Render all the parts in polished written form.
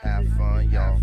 Have fun, y'all.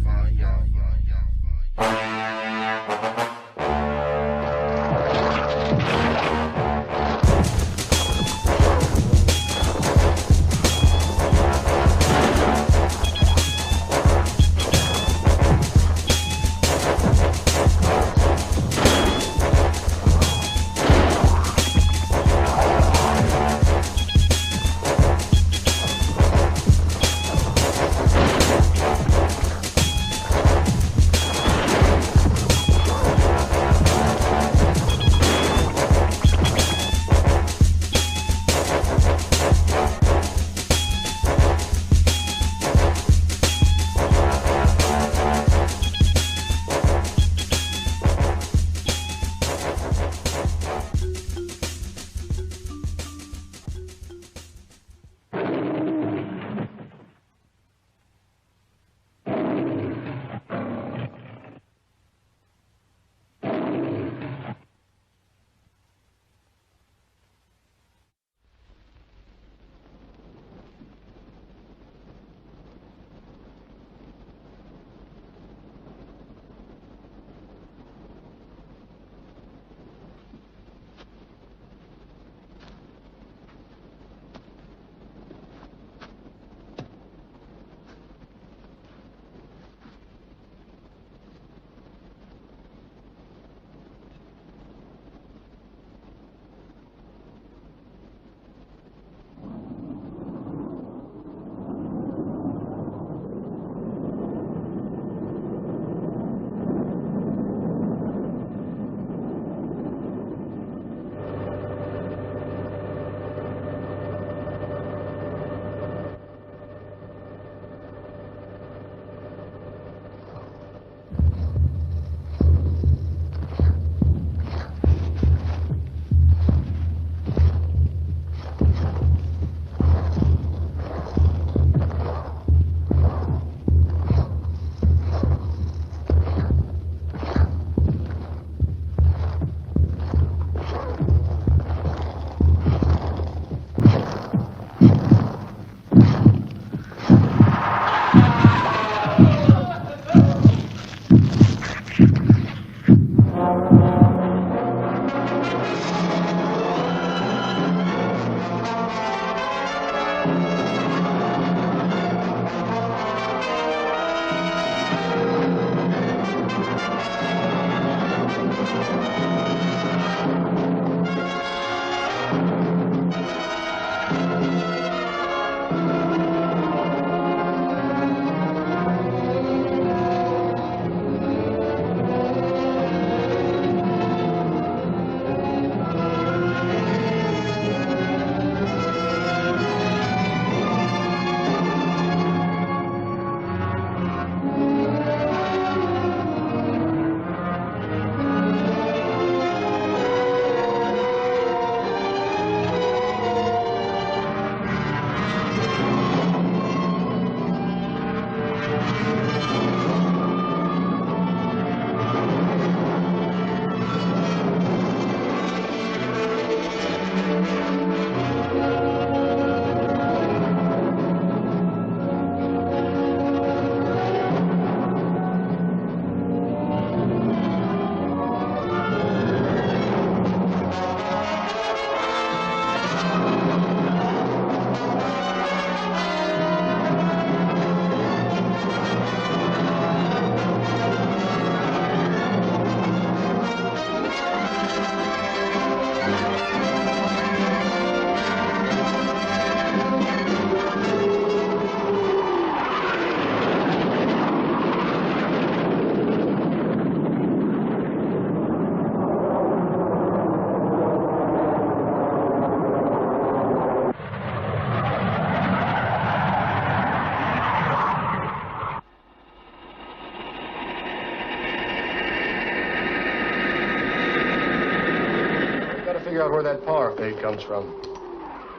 Figure out where that power fade comes from.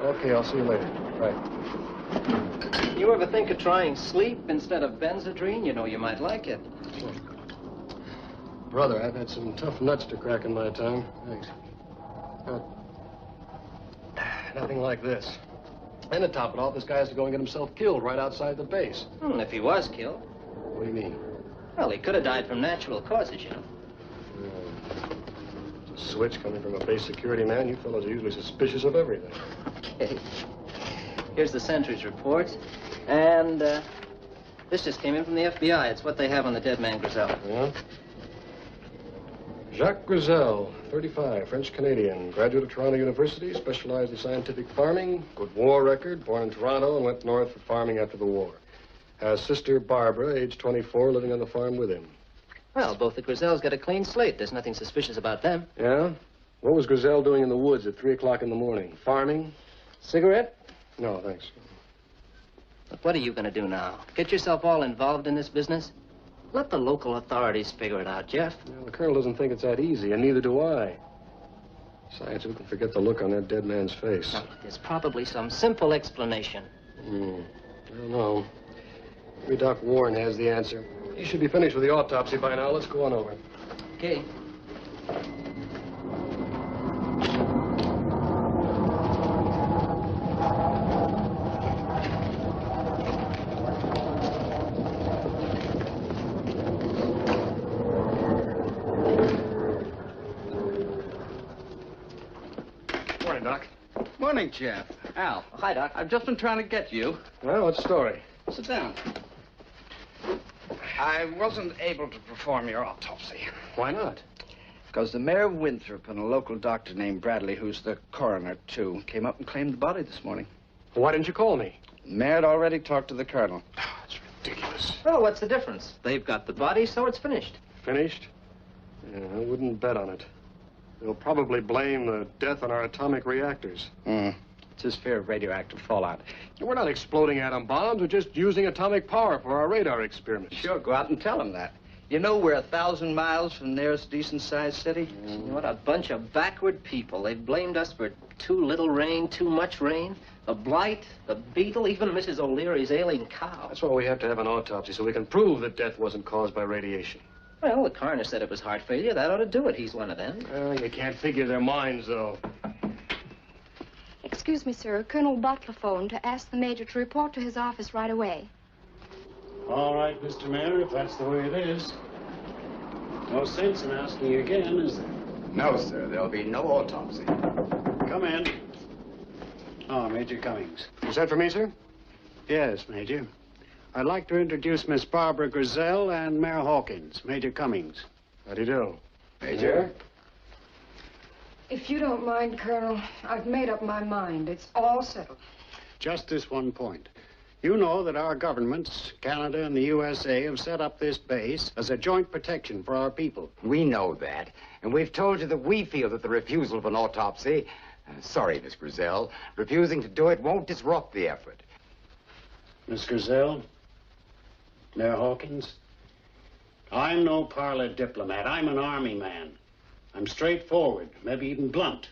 Okay, I'll see you later. Right. You ever think of trying sleep instead of Benzedrine? You know, you might like it. Brother, I've had some tough nuts to crack in my time. Thanks. Nothing like this. And to top it off, this guy has to go and get himself killed right outside the base. If he was killed. What do you mean? Well, he could have died from natural causes, you know. It's a switch coming from a base security man. You fellows are usually suspicious of everything. Okay. Here's the sentry's report. And, this just came in from the FBI. It's what they have on the dead man Grizel. Yeah? Jacques Grizel, 35, French-Canadian, graduate of Toronto University, specialized in scientific farming, good war record, born in Toronto and went north for farming after the war. Has sister Barbara, age 24, living on the farm with him. Well, both the Grizels got a clean slate. There's nothing suspicious about them. Yeah? What was Grizel doing in the woods at 3 o'clock in the morning? Farming? Cigarette? No, thanks. Look, what are you going to do now? Get yourself all involved in this business? Let the local authorities figure it out, Jeff. Well, the colonel doesn't think it's that easy, and neither do I. Besides, who can forget the look on that dead man's face? Now, there's probably some simple explanation. I don't know. Maybe Doc Warren has the answer. He should be finished with the autopsy by now. Let's go on over. Okay. Morning, Doc. Morning, Jeff. Al. Oh, hi, Doc. I've just been trying to get you. Well, what's the story? Sit down. I wasn't able to perform your autopsy. Why not? Because the mayor of Winthrop and a local doctor named Bradley, who's the coroner, too, came up and claimed the body this morning. Why didn't you call me? The mayor had already talked to the colonel. Oh, it's ridiculous. Well, what's the difference? They've got the body, so it's finished. Finished? Yeah, I wouldn't bet on it. They'll probably blame the death on our atomic reactors. It's his fear of radioactive fallout. We're not exploding atom bombs. We're just using atomic power for our radar experiments. Sure, go out and tell him that. You know we're 1,000 miles from the nearest decent-sized city? What a bunch of backward people. They've blamed us for too little rain, too much rain. The blight, the beetle, even Mrs. O'Leary's ailing cow. That's why we have to have an autopsy, so we can prove that death wasn't caused by radiation. Well, the coroner said it was heart failure. That ought to do it. He's one of them. Well, you can't figure their minds, though. Excuse me, sir. Colonel Butler phoned to ask the major to report to his office right away. All right, Mr. Mayor, if that's the way it is. No sense in asking you again, is there? No, sir. There'll be no autopsy. Come in. Oh, Major Cummings. You sent for me, sir? Yes, Major. I'd like to introduce Miss Barbara Grizel and Mayor Hawkins. Major Cummings. How do you do? Major? If you don't mind, Colonel, I've made up my mind. It's all settled. Just this one point. You know that our governments, Canada and the USA, have set up this base as a joint protection for our people. We know that, and we've told you that we feel that the refusal of an autopsy, sorry, Miss Grizel, refusing to do it won't disrupt the effort. Miss Grizel, Mayor Hawkins, I'm no parlor diplomat. I'm an army man. I'm straightforward, maybe even blunt.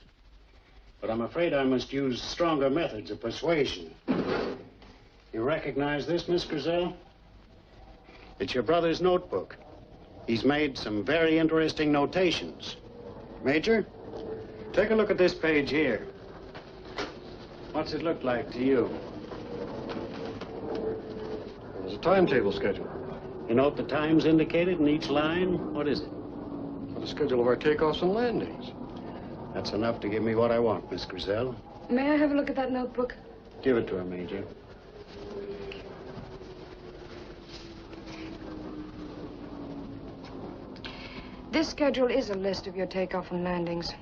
But I'm afraid I must use stronger methods of persuasion. You recognize this, Miss Grizel? It's your brother's notebook. He's made some very interesting notations. Major, take a look at this page here. What's it look like to you? There's a timetable schedule. You note the times indicated in each line? What is it? The schedule of our takeoffs and landings. That's enough to give me what I want, Miss Grizel. May I have a look at that notebook? Give it to her, Major. This schedule is a list of your takeoff and landings.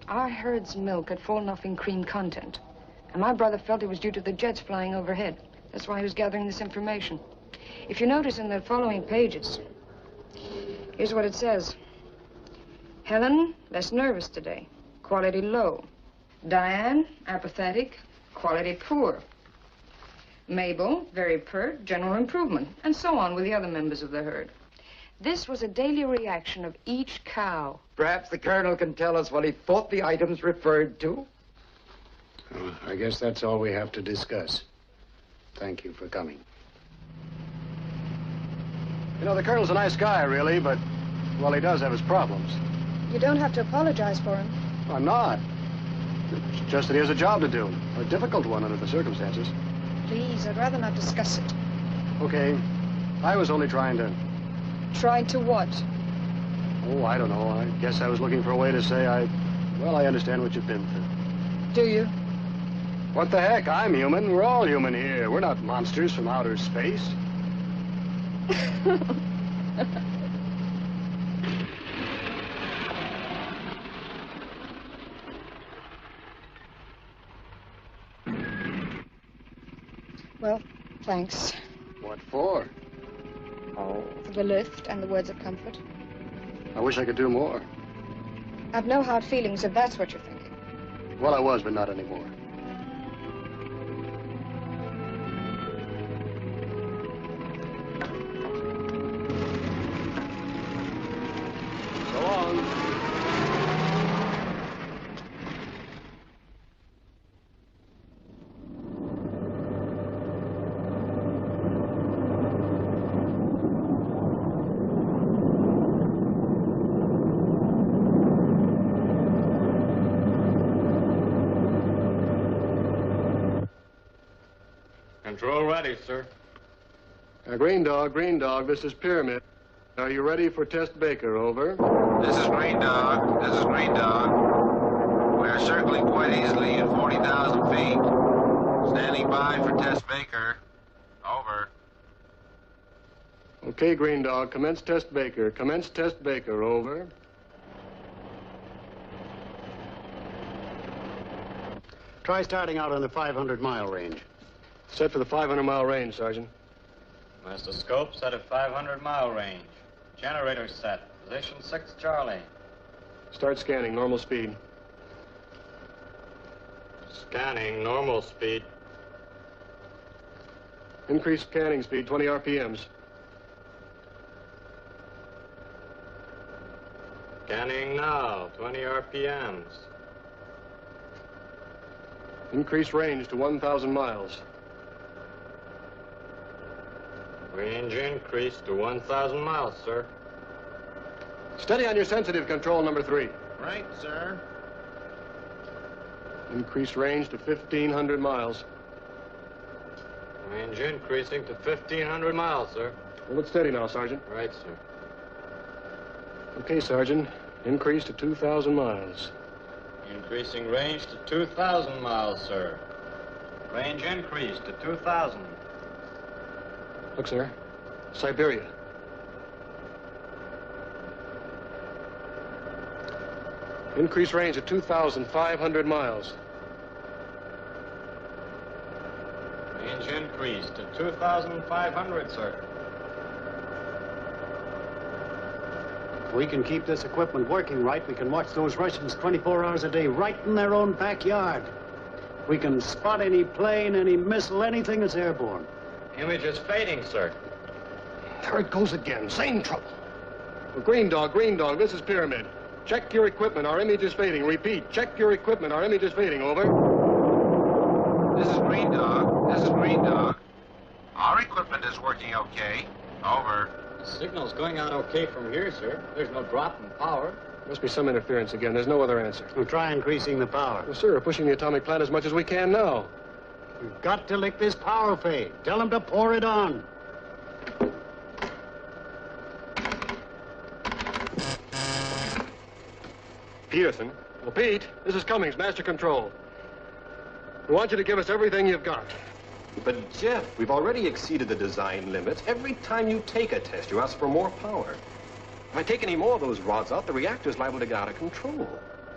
Our herd's milk had fallen off in cream content. And my brother felt it was due to the jets flying overhead. That's why he was gathering this information. If you notice in the following pages, here's what it says. Helen, less nervous today. Quality low. Diane, apathetic. Quality poor. Mabel, very pert, general improvement. And so on with the other members of the herd. This was a daily reaction of each cow. Perhaps the colonel can tell us what he thought the items referred to. I guess that's all we have to discuss. Thank you for coming. You know, the colonel's a nice guy, really, but, well, he does have his problems. You don't have to apologize for him. I'm not. It's just that he has a job to do. A difficult one under the circumstances. Please, I'd rather not discuss it. Okay. I was only trying to... Tried to what? Oh, I don't know. I guess I was looking for a way to say Well, I understand what you've been through. Do you? What the heck? I'm human. We're all human here. We're not monsters from outer space. Well, thanks. What for? Oh, for the lift and the words of comfort. I wish I could do more. I've no hard feelings if that's what you're thinking. Well, I was, but not anymore. So long. Control ready, sir. Green Dog, this is Pyramid. Are you ready for Test Baker? Over. This is Green Dog. We are circling quite easily at 40,000 feet. Standing by for Test Baker. Over. Okay, Green Dog, commence Test Baker. Commence Test Baker. Over. Try starting out on the 500-mile range. Set for the 500-mile range, Sergeant. Master scope set at 500-mile range. Generator set. Position 6 Charlie. Start scanning, normal speed. Scanning, normal speed. Increase scanning speed, 20 RPMs. Scanning now, 20 RPMs. Increase range to 1,000 miles. Range increased to 1,000 miles, sir. Steady on your sensitive, control number 3. Right, sir. Increase range to 1,500 miles. Range increasing to 1,500 miles, sir. Hold it steady now, Sergeant. Right, sir. Okay, Sergeant. Increase to 2,000 miles. Increasing range to 2,000 miles, sir. Range increased to 2,000. Look, sir. Siberia. Increase range to 2,500 miles. Range increased to 2,500, sir. If we can keep this equipment working right, we can watch those Russians 24 hours a day right in their own backyard. We can spot any plane, any missile, anything that's airborne. Image is fading, sir. There it goes again. Same trouble. Well, Green Dog, this is Pyramid. Check your equipment. Our image is fading. Repeat, check your equipment. Our image is fading. Over. This is Green Dog. Our equipment is working okay. Over. The signal's going out okay from here, sir. There's no drop in power. Must be some interference again. There's no other answer. We'll try increasing the power. Well, sir, we're pushing the atomic plant as much as we can now. We've got to lick this power fade. Tell them to pour it on. Peterson. Well, Pete, this is Cummings, Master Control. We want you to give us everything you've got. But, Jeff, we've already exceeded the design limits. Every time you take a test, you ask for more power. If I take any more of those rods out, the reactor's liable to get out of control.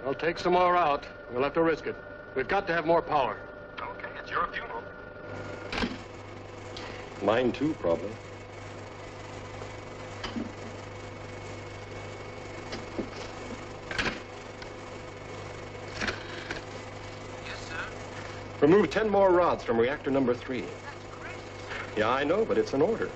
Well, take some more out. We'll have to risk it. We've got to have more power. Okay, it's your funeral. Mine, too, probably. Yes, sir? Remove 10 more rods from reactor number 3. Yeah, I know, but it's an order.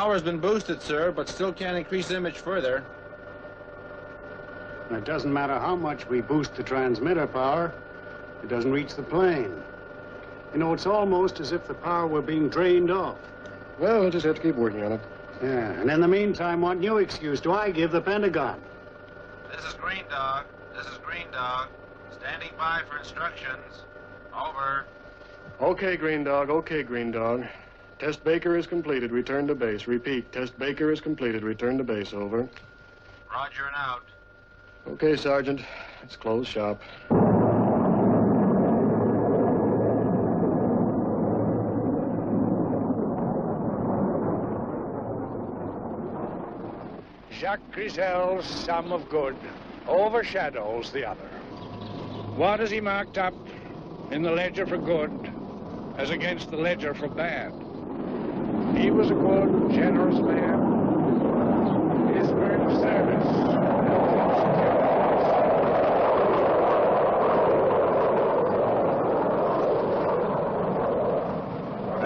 Power's been boosted, sir, but still can't increase the image further. And it doesn't matter how much we boost the transmitter power, it doesn't reach the plane. You know, it's almost as if the power were being drained off. Well, we'll just have to keep working on it. Yeah, and in the meantime, what new excuse do I give the Pentagon? This is Green Dog. This is Green Dog. Standing by for instructions. Over. Okay, Green Dog. Okay, Green Dog. Test Baker is completed. Return to base. Repeat. Test Baker is completed. Return to base. Over. Roger and out. Okay, Sergeant. Let's close shop. Jacques Grizel's sum of good overshadows the other. What has he marked up in the ledger for good as against the ledger for bad? He was a good, generous man. His spirit of service.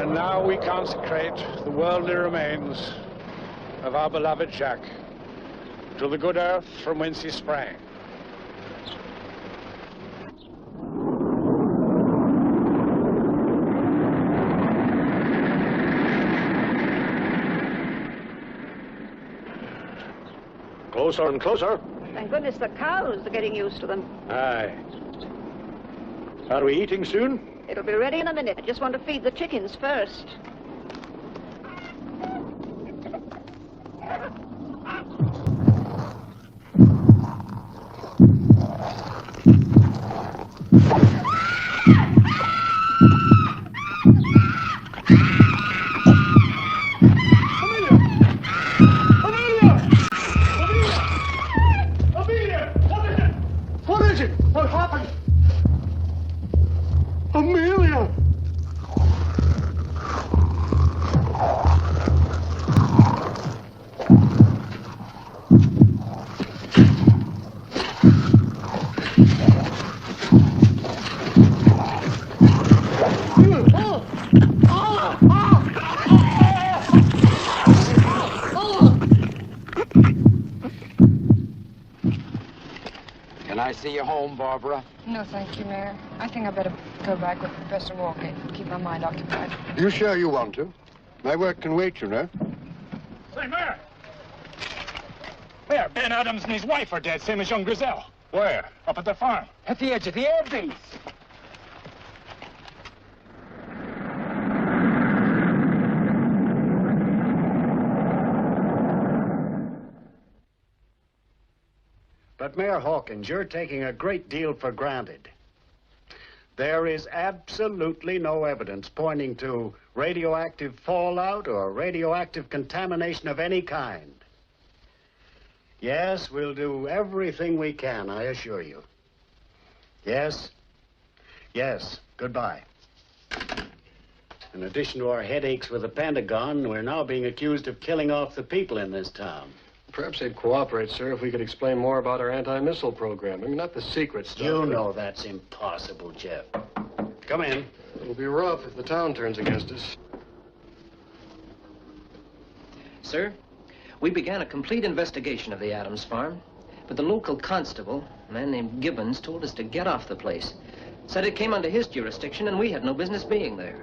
And now we consecrate the worldly remains of our beloved Jacques to the good earth from whence he sprang. Closer and closer. Thank goodness the cows are getting used to them. Aye. Are we eating soon? It'll be ready in a minute. I just want to feed the chickens first. Can I see you home, Barbara? No, thank you, Mayor. I think I better go back with Professor Walker and keep my mind occupied. You sure you want to? My work can wait, you know. Say, Mayor! There, Ben Adams and his wife are dead, same as young Grizel. Where? Up at the farm. At the edge of the air base. But, Mayor Hawkins, you're taking a great deal for granted. There is absolutely no evidence pointing to radioactive fallout or radioactive contamination of any kind. Yes, we'll do everything we can, I assure you. Yes. Yes. Goodbye. In addition to our headaches with the Pentagon, we're now being accused of killing off the people in this town. Perhaps they'd cooperate, sir, if we could explain more about our anti-missile program. I mean, not the secret stuff. You know that's impossible, Jeff. Come in. It'll be rough if the town turns against us. Sir, we began a complete investigation of the Adams farm, but the local constable, a man named Gibbons, told us to get off the place. Said it came under his jurisdiction and we had no business being there.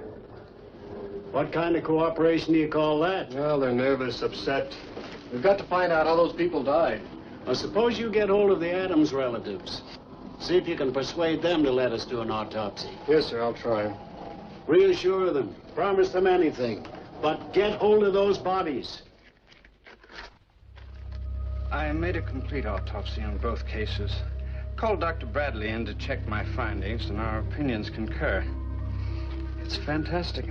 What kind of cooperation do you call that? Well, they're nervous, upset. We've got to find out how those people died. Well, suppose you get hold of the Adams relatives. See if you can persuade them to let us do an autopsy. Yes, sir, I'll try. Reassure them. Promise them anything. But get hold of those bodies. I made a complete autopsy on both cases. Called Dr. Bradley in to check my findings, and our opinions concur. It's fantastic.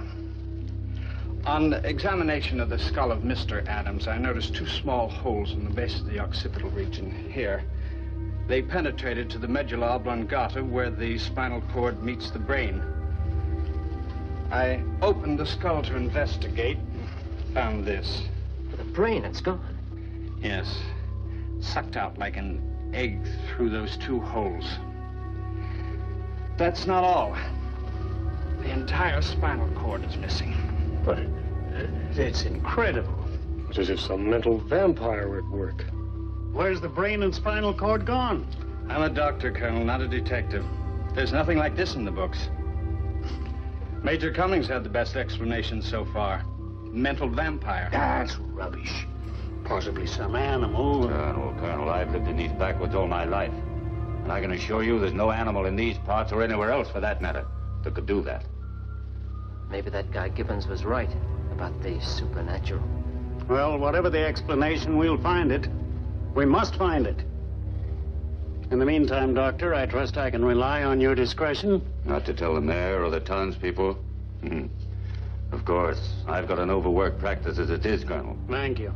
On examination of the skull of Mr. Adams, I noticed two small holes in the base of the occipital region here. They penetrated to the medulla oblongata, where the spinal cord meets the brain. I opened the skull to investigate, and found this. The brain, it's gone. Yes. Sucked out like an egg through those two holes. That's not all. The entire spinal cord is missing. But it's incredible. It's as if some mental vampire were at work. Where's the brain and spinal cord gone? I'm a doctor, Colonel, not a detective. There's nothing like this in the books. Major Cummings had the best explanation so far. Mental vampire. That's rubbish. Possibly some animal. Colonel, I've lived in these backwoods all my life. And I can assure you there's no animal in these parts or anywhere else, for that matter, that could do that. Maybe that guy Gibbons was right about the supernatural. Well, whatever the explanation, we'll find it. We must find it. In the meantime, Doctor, I trust I can rely on your discretion. Not to tell the mayor or the townspeople. Of course, I've got an overworked practice as it is, Colonel. Thank you.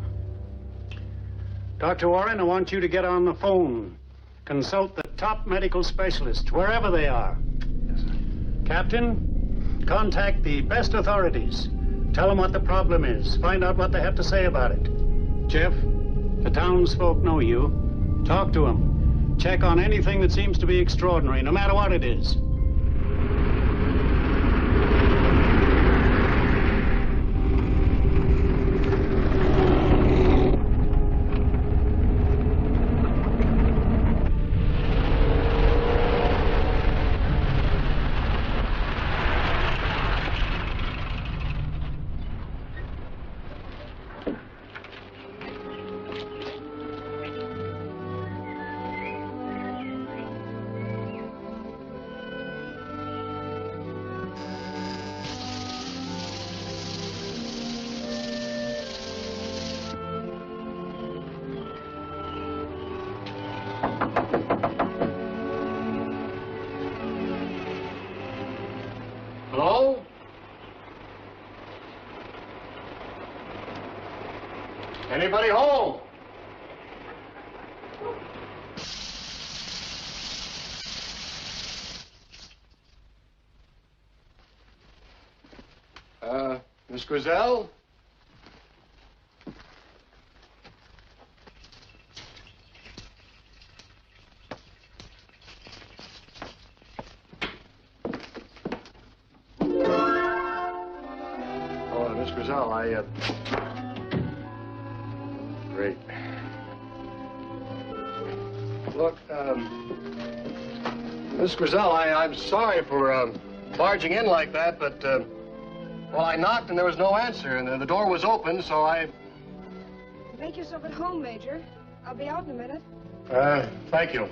Dr. Warren, I want you to get on the phone. Consult the top medical specialists, wherever they are. Yes, sir. Captain, contact the best authorities. Tell them what the problem is. Find out what they have to say about it. Jeff, the townsfolk know you. Talk to them. Check on anything that seems to be extraordinary, no matter what it is. Hello? Anybody home? Miss Grizel? Oh, Miss Grizel, Great. Look, Miss Grizel, I'm sorry for barging in like that, but, well, I knocked and there was no answer, and the door was open, so I... Make yourself at home, Major. I'll be out in a minute. Thank you.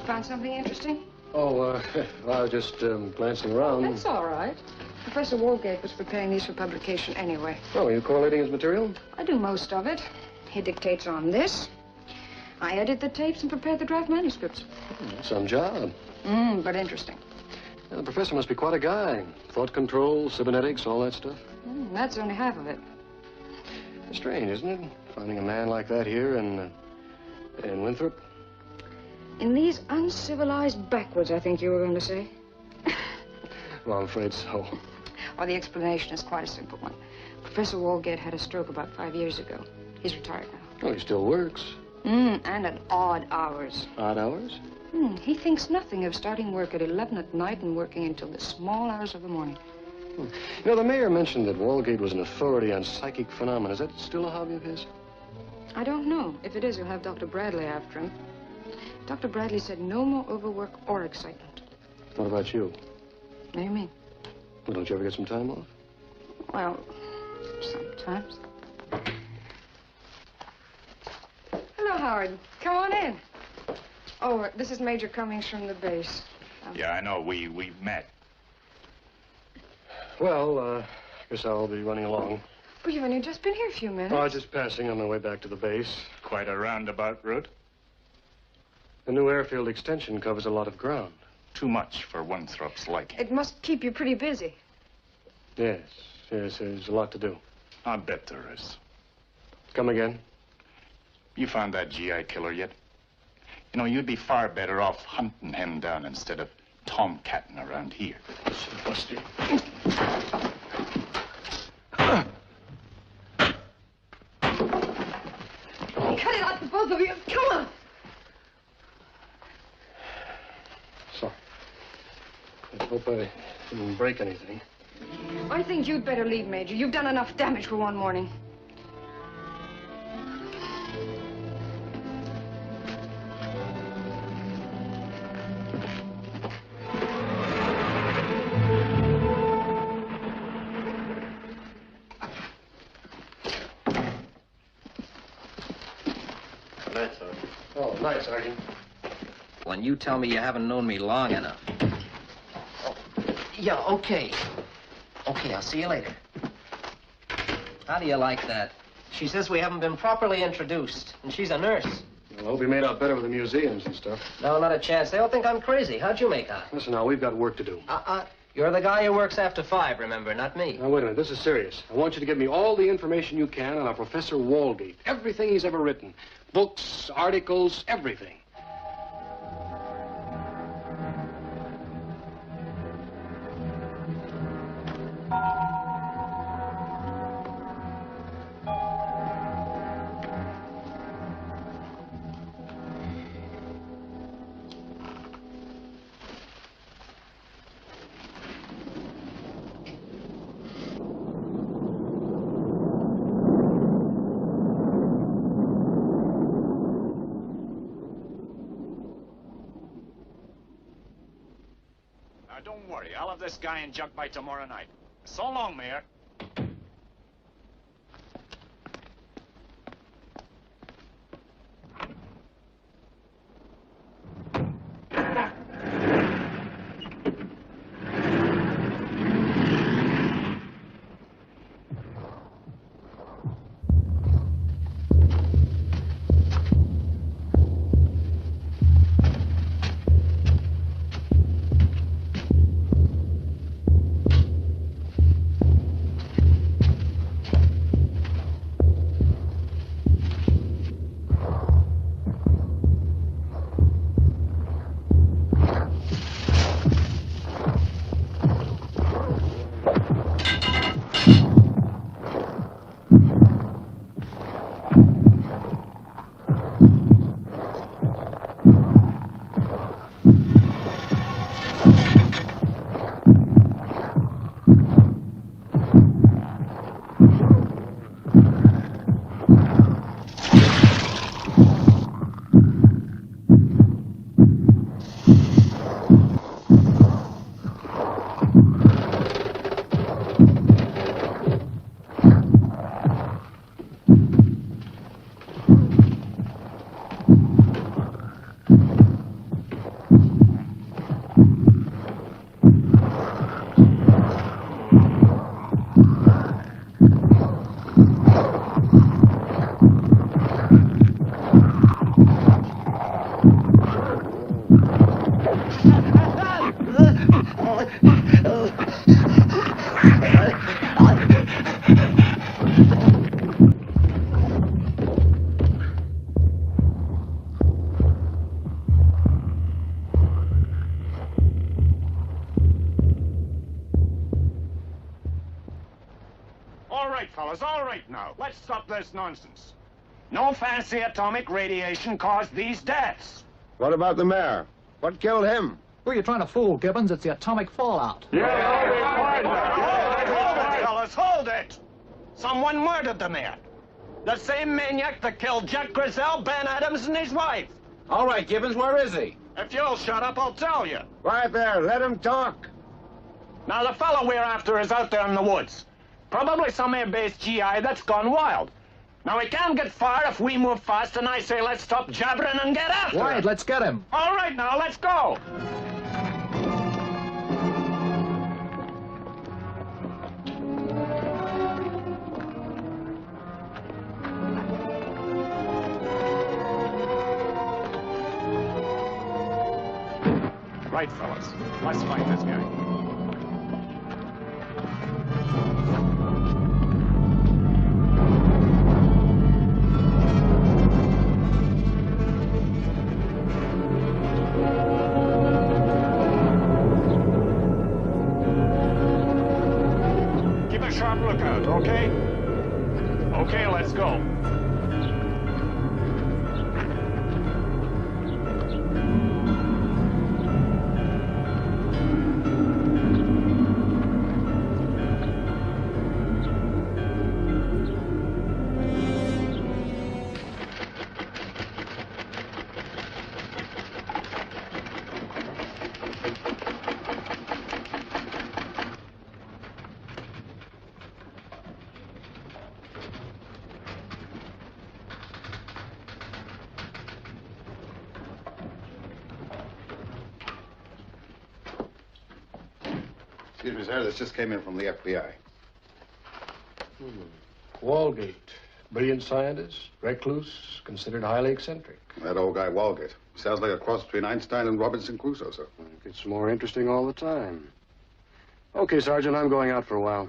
Found something interesting? Oh, I was just glancing around. That's all right. Professor Woolgate was preparing these for publication anyway. Oh, are you collating his material? I do most of it. He dictates on this. I edit the tapes and prepare the draft manuscripts. Some job. But interesting. Yeah, the professor must be quite a guy. Thought control, cybernetics, all that stuff. That's only half of it. Strange, isn't it? Finding a man like that here in Winthrop. In these uncivilized backwoods, I think you were going to say. Well, I'm afraid so. Well, the explanation is quite a simple one. Professor Woolgate had a stroke about 5 years ago. He's retired now. Oh, he still works. And at odd hours. Odd hours? He thinks nothing of starting work at 11 at night and working until the small hours of the morning. You know, the mayor mentioned that Woolgate was an authority on psychic phenomena. Is that still a hobby of his? I don't know. If it is, he'll have Dr. Bradley after him. Dr. Bradley said no more overwork or excitement. What about you? What do you mean? Well, don't you ever get some time off? Well, sometimes. Hello, Howard. Come on in. Oh, this is Major Cummings from the base. Yeah, I know. We've met. Well, I guess I'll be running along. Well, you've only just been here a few minutes. Oh, just passing on my way back to the base. Quite a roundabout route. The new airfield extension covers a lot of ground. Too much for Winthrop's liking. It must keep you pretty busy. Yes, there's a lot to do. I bet there is. Come again? You found that GI killer yet? You know, you'd be far better off hunting him down instead of tomcatting around here. Buster. Cut it out, the both of you. Come on. Sorry. I hope I didn't break anything. I think you'd better leave, Major. You've done enough damage for one morning. Oh, night, Sergeant. When you tell me you haven't known me long enough. Oh, yeah, okay. Okay, I'll see you later. How do you like that? She says we haven't been properly introduced, and she's a nurse. Well, I hope you made out better with the museums and stuff. No, not a chance. They'll think I'm crazy. How'd you make out? Listen now, we've got work to do. You're the guy who works after 5, remember, not me. Now, wait a minute. This is serious. I want you to give me all the information you can on our Professor Walgate. Everything he's ever written. Books, articles, everything. Now, don't worry. I'll have this guy in jug by tomorrow night. So long, Mayor. All right, fellas, all right now. Let's stop this nonsense. No fancy atomic radiation caused these deaths. What about the mayor? What killed him? Who are you trying to fool, Gibbons? It's the atomic fallout. Hold it, fellas, hold it! Someone murdered the mayor. The same maniac that killed Jack Grizzell, Ben Adams, and his wife. All right, Gibbons, where is he? If you'll shut up, I'll tell you. Right there, let him talk. Now, the fellow we're after is out there in the woods. Probably some air-based GI that's gone wild. Now, we can't get far if we move fast, and I say let's stop jabbering and get after Right, him. let's get him. All right, now, let's go. Right, fellas. Let's fight this guy. okay? Okay, let's go. Excuse me, sir. This just came in from the FBI. Walgate. Brilliant scientist, recluse, considered highly eccentric. That old guy, Walgate. Sounds like a cross between Einstein and Robinson Crusoe, sir. It gets more interesting all the time. Okay, Sergeant, I'm going out for a while.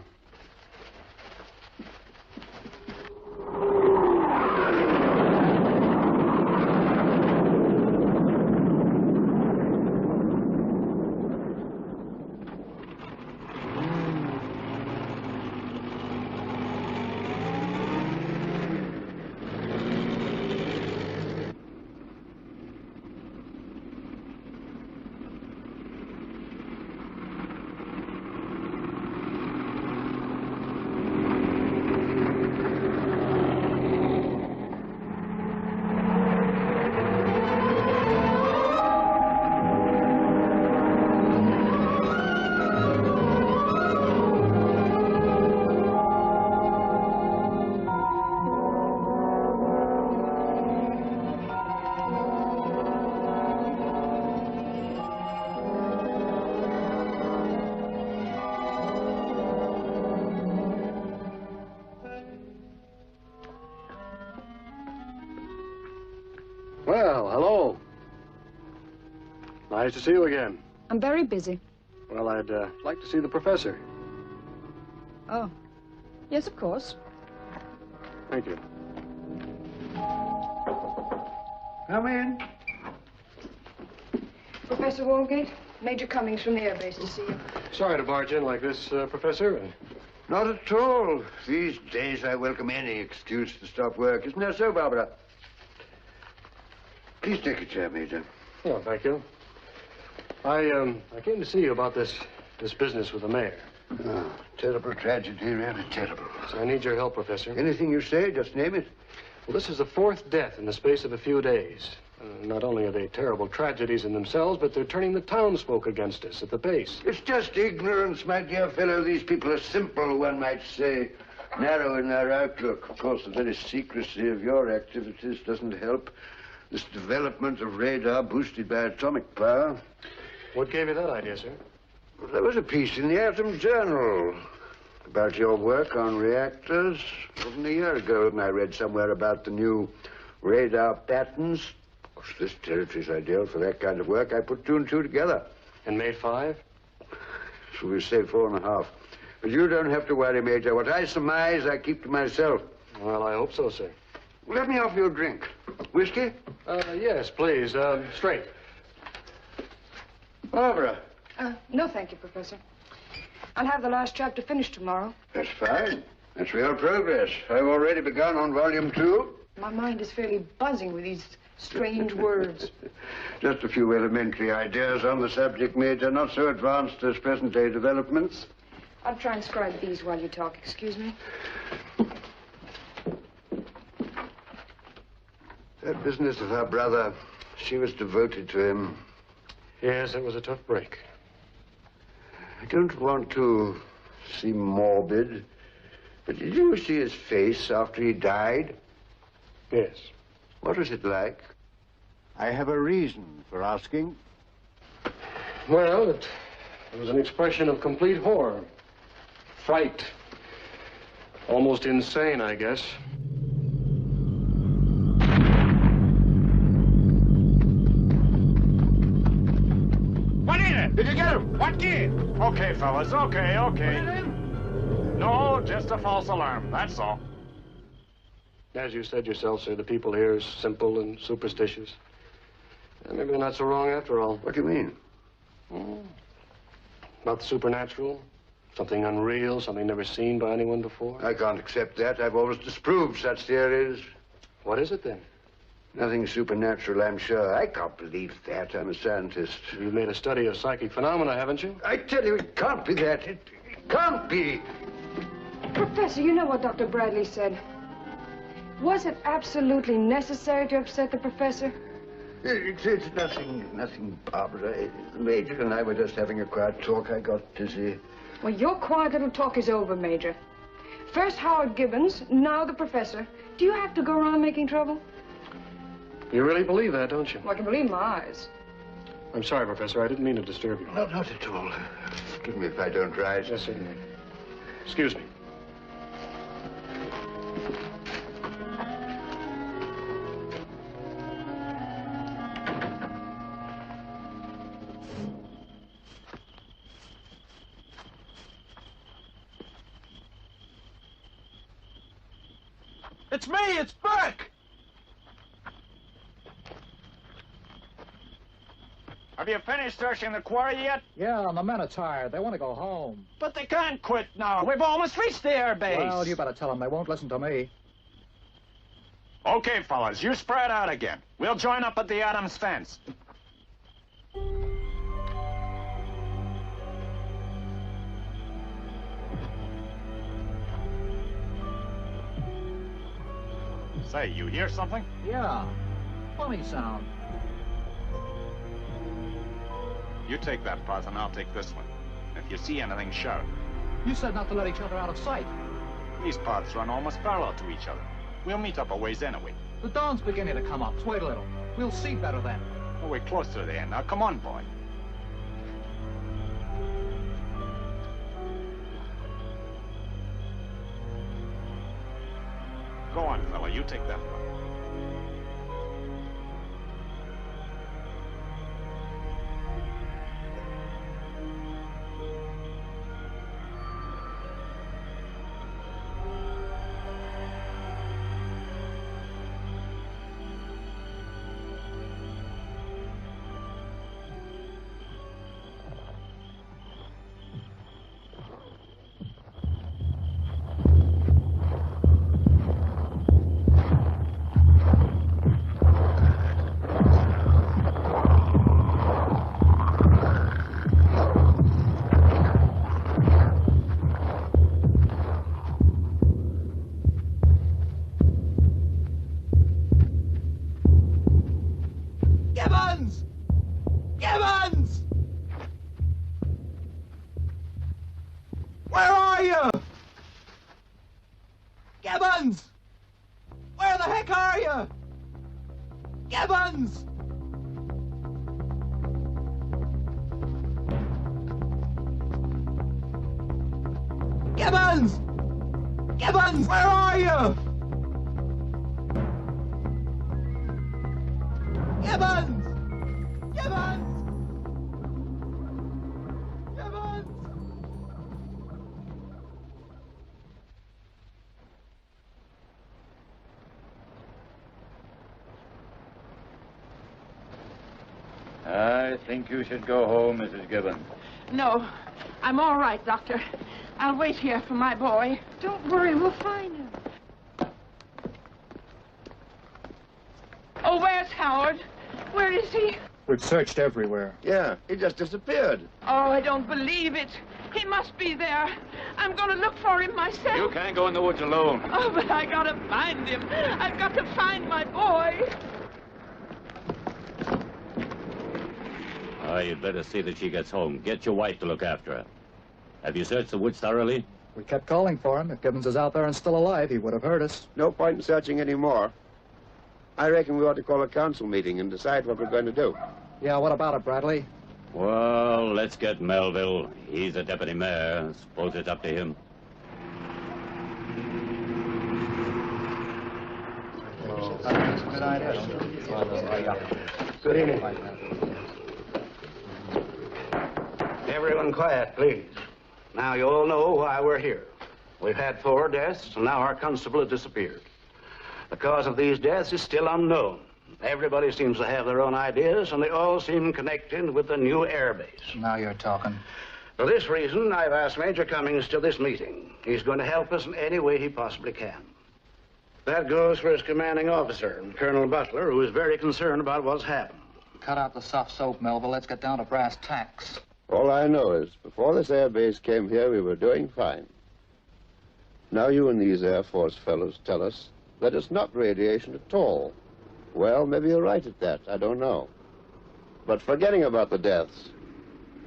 Well, hello. Nice to see you again. I'm very busy. Well, I'd like to see the professor. Oh. Yes, of course. Thank you. Come in. Professor Walgate, Major Cummings from the airbase to see you. Sorry to barge in like this, Professor. Not at all. These days I welcome any excuse to stop work. Isn't that so, Barbara? Please take a chair, Major. Oh, thank you. I came to see you about this business with the mayor. Oh, terrible tragedy, really terrible. So I need your help, Professor. Anything you say, just name it. Well, this is the fourth death in the space of a few days. Not only are they terrible tragedies in themselves, but they're turning the townsfolk against us at the base. It's just ignorance, my dear fellow. These people are simple, one might say. Narrow in their outlook. Of course, the very secrecy of your activities doesn't help. This development of radar boosted by atomic power. What gave you that idea, sir? Well, there was a piece in the Atom Journal about your work on reactors. Wasn't a year ago, and I read somewhere about the new radar patterns. Of course, this territory's ideal for that kind of work. I put 2 and 2 together. And made 5? So we saved 4.5. But you don't have to worry, Major. What I surmise, I keep to myself. Well, I hope so, sir. Let me offer you a drink. Whiskey? Yes, please. Straight. Barbara. No, thank you, Professor. I'll have the last chapter finished tomorrow. That's fine. That's real progress. I've already begun on volume 2. My mind is fairly buzzing with these strange words. Just a few elementary ideas on the subject, Major. Not so advanced as present-day developments. I'll transcribe these while you talk. Excuse me. That business of her brother, she was devoted to him. Yes, it was a tough break. I don't want to seem morbid, but did you see his face after he died? Yes. What was it like? I have a reason for asking. Well, it was an expression of complete horror. Fright. Almost insane, I guess. What is it? Did you get him? What kid? Okay, fellas, okay. No, just a false alarm, that's all. As you said yourself, sir, the people here are simple and superstitious. And maybe they're not so wrong after all. What do you mean? Not the supernatural. Something unreal, something never seen by anyone before? I can't accept that. I've always disproved such theories. What is it, then? Nothing supernatural, I'm sure. I can't believe that. I'm a scientist. You've made a study of psychic phenomena, haven't you? I tell you, it can't be that. It can't be. Professor, you know what Dr. Bradley said. Was it absolutely necessary to upset the professor? It's nothing, Barbara. The Major and I were just having a quiet talk. I got dizzy. Well, your quiet little talk is over, Major. First Howard Gibbons, now the professor. Do you have to go around making trouble? You really believe that, don't you? Well, I can believe my eyes. I'm sorry, Professor. I didn't mean to disturb you. No, not at all. Forgive me if I don't rise. Yes, certainly. Excuse me. It's me, it's Burke! Have you finished searching the quarry yet? Yeah, and the men are tired. They want to go home. But they can't quit now. We've almost reached the air base. Well, you better tell them they won't listen to me. Okay, fellas, you spread out again. We'll join up at the Adams fence. Say, you hear something? Yeah. Funny sound. You take that part and I'll take this one. If you see anything, shout. You said not to let each other out of sight. These paths run almost parallel to each other. We'll meet up a ways anyway. The dawn's beginning to come up. Wait a little. We'll see better then. Oh, we're close to the end. Now, come on, boy. Go on, fella. You take that one. Where are you? Gibbons! Where the heck are you? Gibbons! Gibbons! Gibbons, where are you? Gibbons! Gibbons! Gibbons! I think you should go home, Mrs. Gibbons. No, I'm all right, Doctor. I'll wait here for my boy. Don't worry, we'll find him. Oh, where's Howard? Where is he? We've searched everywhere. Yeah, he just disappeared. Oh, I don't believe it. He must be there. I'm going to look for him myself. You can't go in the woods alone. Oh, but I got to find him. I've got to find my boy. Oh, you'd better see that she gets home. Get your wife to look after her. Have you searched the woods thoroughly? We kept calling for him. If Gibbons is out there and still alive, he would have heard us. No point in searching anymore. I reckon we ought to call a council meeting and decide what we're going to do. Yeah, what about it, Bradley? Well, let's get Melville. He's a deputy mayor. Suppose it's up to him. Good idea. Good evening. Everyone quiet, please. Now, you all know why we're here. We've had 4 deaths, and now our constable has disappeared. The cause of these deaths is still unknown. Everybody seems to have their own ideas, and they all seem connected with the new air base. Now you're talking. For this reason, I've asked Major Cummings to this meeting. He's going to help us in any way he possibly can. That goes for his commanding officer, Colonel Butler, who is very concerned about what's happened. Cut out the soft soap, Melville. Let's get down to brass tacks. All I know is, before this air base came here, we were doing fine. Now you and these Air Force fellows tell us that it's not radiation at all. Well, maybe you're right at that. I don't know. But forgetting about the deaths,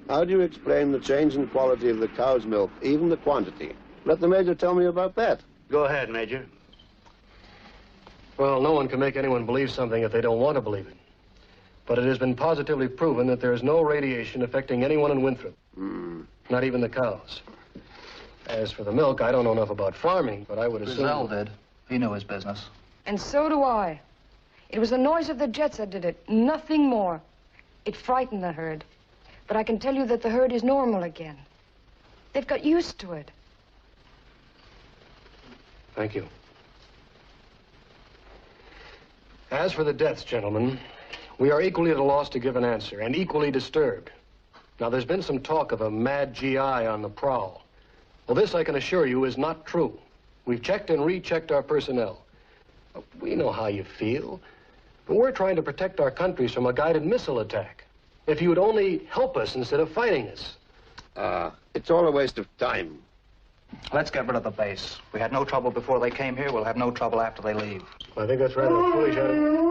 how do you explain the change in quality of the cow's milk, even the quantity? Let the Major tell me about that. Go ahead, Major. Well, no one can make anyone believe something if they don't want to believe it. But it has been positively proven that there is no radiation affecting anyone in Winthrop. Not even the cows. As for the milk, I don't know enough about farming, but I would assume... Giselle did. He knew his business. And so do I. It was the noise of the jets that did it, nothing more. It frightened the herd. But I can tell you that the herd is normal again. They've got used to it. Thank you. As for the deaths, gentlemen, we are equally at a loss to give an answer, and equally disturbed. Now, there's been some talk of a mad GI on the prowl. Well, this, I can assure you, is not true. We've checked and rechecked our personnel. We know how you feel, but we're trying to protect our countries from a guided missile attack. If you would only help us instead of fighting us. It's all a waste of time. Let's get rid of the base. We had no trouble before they came here. We'll have no trouble after they leave. I think that's rather foolish, Adam.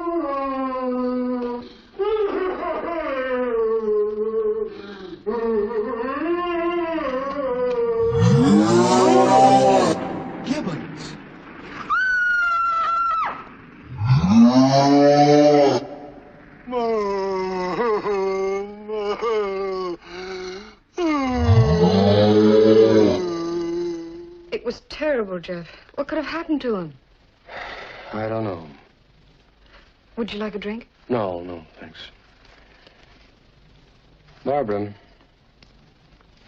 Gibbons! It was terrible, Jeff. What could have happened to him? I don't know. Would you like a drink? No, thanks. Barbara,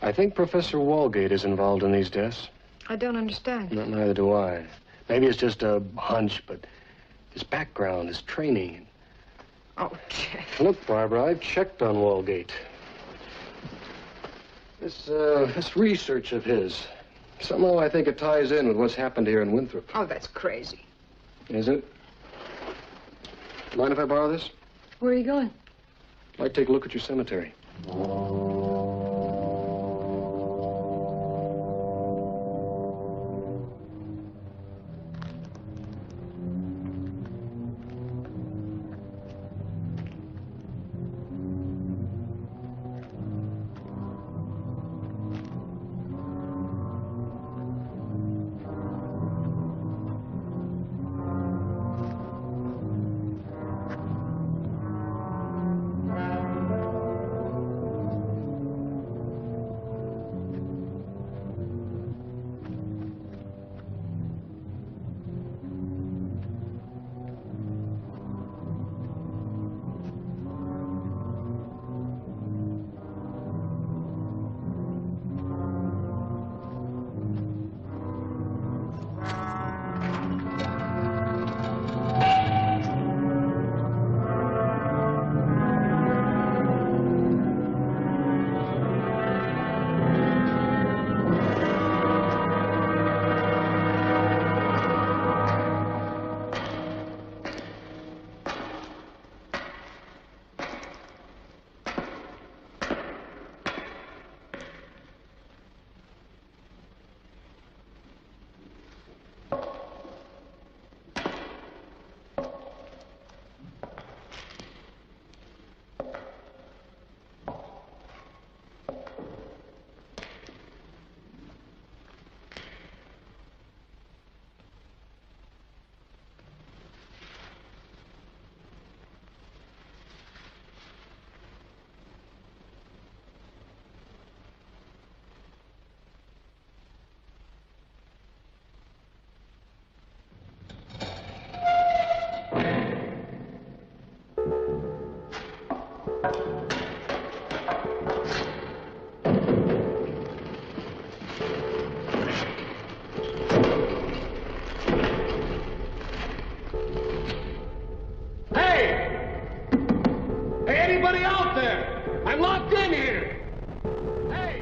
I think Professor Walgate is involved in these deaths. I don't understand. Neither do I. Maybe it's just a hunch, but his background, his training. Oh, Jeff. Look, Barbara, I've checked on Walgate. This research of his, somehow I think it ties in with what's happened here in Winthrop. Oh, that's crazy. Is it? Mind if I borrow this? Where are you going? I'd like to take a look at your cemetery. Anybody out there? I'm locked in here. Hey,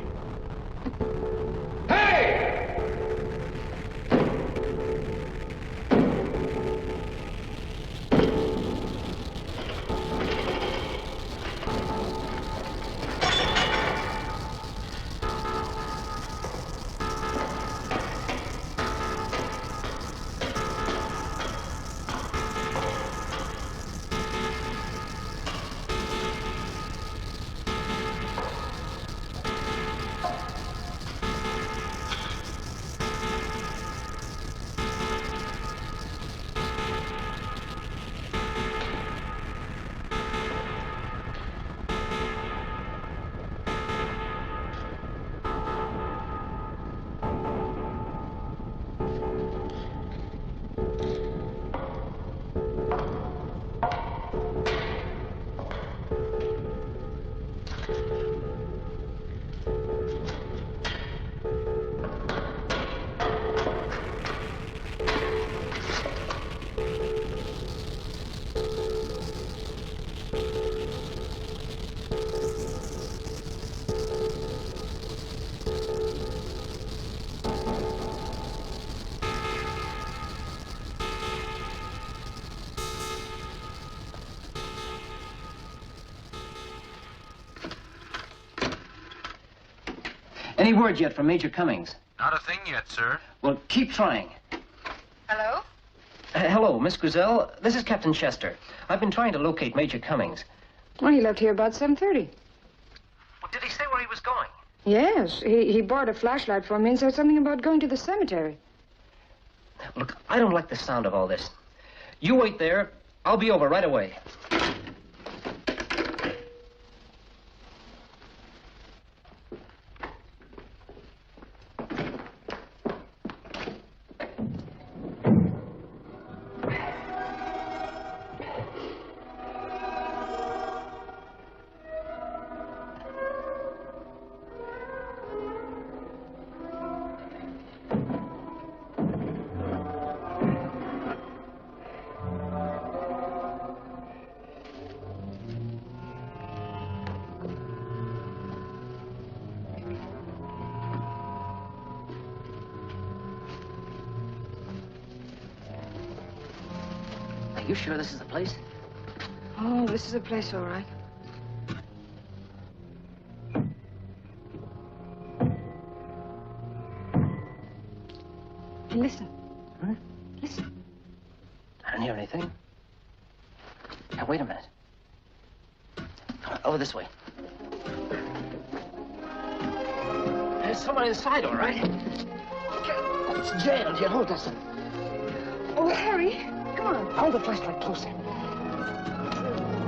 Any word yet from Major Cummings? Not a thing yet, sir. Well, keep trying. Hello? Hello, Miss Griselle. This is Captain Chester. I've been trying to locate Major Cummings. Well, he left here about 7:30. Well, did he say where he was going? Yes, he borrowed a flashlight from me and said something about going to the cemetery. Look, I don't like the sound of all this. You wait there. I'll be over right away. You sure this is the place? Oh, this is the place, all right. Hey, listen. Huh? Listen. I don't hear anything. Now, wait a minute. Come on, over this way. There's someone inside, all right? It's jailed. Here, hold this. Oh, Harry. Come on. Hold the flashlight closer.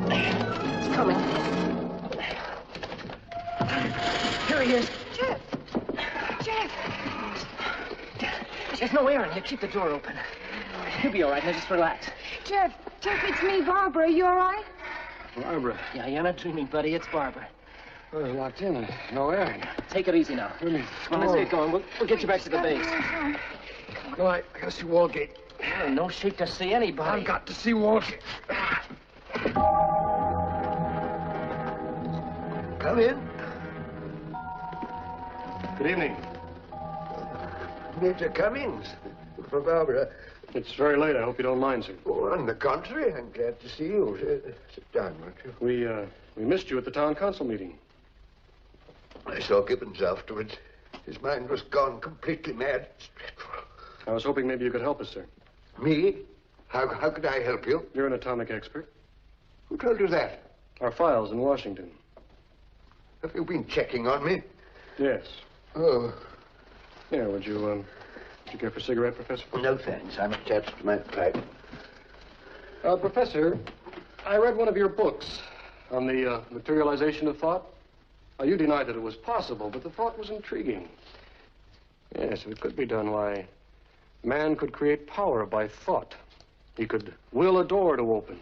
It's coming. Here he is. Jeff! Jeff! There's no air in here. Keep the door open. You'll be all right. Now just relax. Jeff, it's me, Barbara. Are you all right? Barbara. Yeah, you're not dreaming, buddy. It's Barbara. I was locked in. And no air. Take it easy now. Really? Come on, let's get going. We'll get you back to the base. No, I gotta see Walgate. Oh, no shake to see anybody. I've got to see Walgate. Come in. Good evening. Major Cummings. For Barbara. It's very late. I hope you don't mind, sir. Oh, on the contrary, I'm glad to see you. Sit down, won't you? We missed you at the town council meeting. I saw Gibbons afterwards. His mind was gone completely mad. It's dreadful. I was hoping maybe you could help us, sir. Me? How could I help you? You're an atomic expert. Who told you that? Our files in Washington. Have you been checking on me? Yes. Oh. Yeah, would you care for a cigarette, Professor? No, thanks. I'm attached to my pipe. Professor, I read one of your books on the materialization of thought. You denied that it was possible, but the thought was intriguing. Yes, if it could be done, why, man could create power by thought. He could will a door to open.